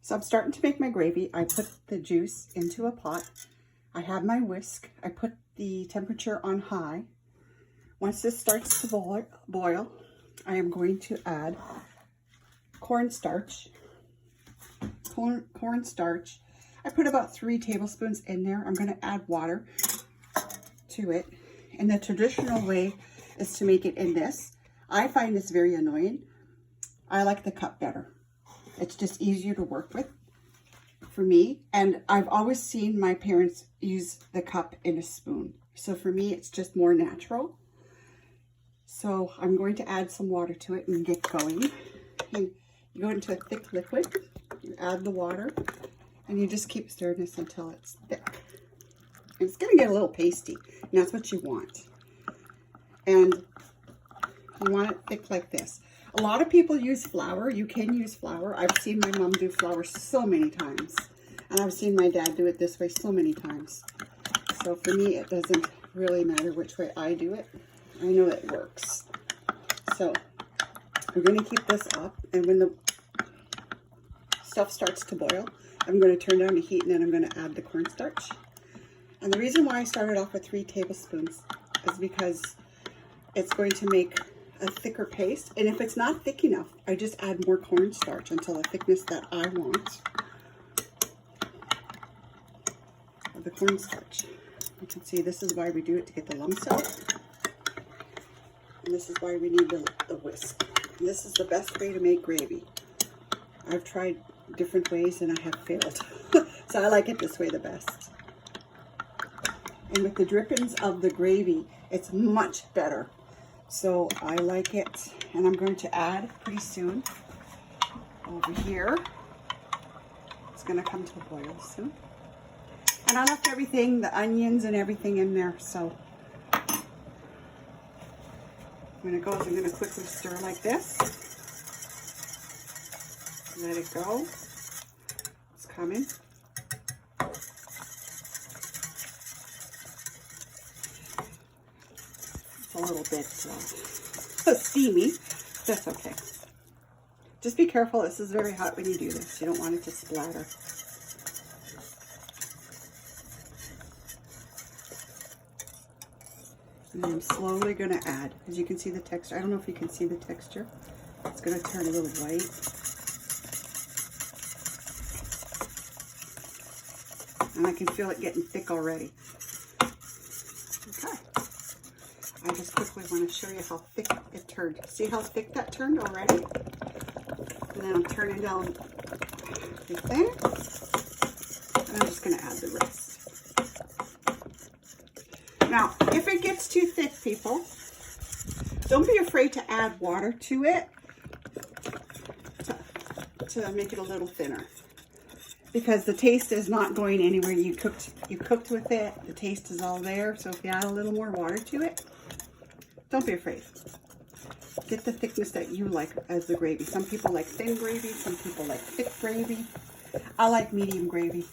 So I'm starting to make my gravy. I put the juice into a pot. I have my whisk. I put the temperature on high. Once this starts to boil, I am going to add cornstarch. Cornstarch. I put about 3 tablespoons in there. I'm going to add water to it. And the traditional way is to make it in this. I find this very annoying. I like the cup better. It's just easier to work with for me. And I've always seen my parents use the cup in a spoon. So for me, it's just more natural. So I'm going to add some water to it and get going. And you go into a thick liquid, you add the water, and you just keep stirring this until it's thick. And it's going to get a little pasty, and that's what you want. And you want it thick like this. A lot of people use flour. You can use flour. I've seen my mom do flour so many times. And I've seen my dad do it this way so many times. So for me, it doesn't really matter which way I do it. I know it works. So we're going to keep this up. And when the stuff starts to boil, I'm going to turn down the heat and then I'm going to add the cornstarch. And the reason why I started off with 3 tablespoons is because it's going to make a thicker paste. And if it's not thick enough, I just add more cornstarch until the thickness that I want of the cornstarch. You can see this is why we do it, to get the lumps out. And this is why we need the whisk. And this is the best way to make gravy. I've tried different ways and I have failed. So I like it this way the best. And with the drippings of the gravy, it's much better. So I like it. And I'm going to add pretty soon over here. It's going to come to a boil soon. And I left everything, the onions and everything in there. So when it goes, I'm going to quickly stir like this. Let it go. It's coming. It's a little bit steamy. That's okay. Just be careful. This is very hot when you do this. You don't want it to splatter. And I'm slowly going to add, as you can see the texture. I don't know if you can see the texture. It's going to turn a little white. And I can feel it getting thick already. Okay. I just quickly want to show you how thick it turned. See how thick that turned already? And then I'm turning down the thing. And I'm just going to add the rest. Now, if it gets too thick, people, don't be afraid to add water to it to make it a little thinner, because the taste is not going anywhere. You cooked with it. The taste is all there. So if you add a little more water to it, don't be afraid. Get the thickness that you like as the gravy. Some people like thin gravy. Some people like thick gravy. I like medium gravy.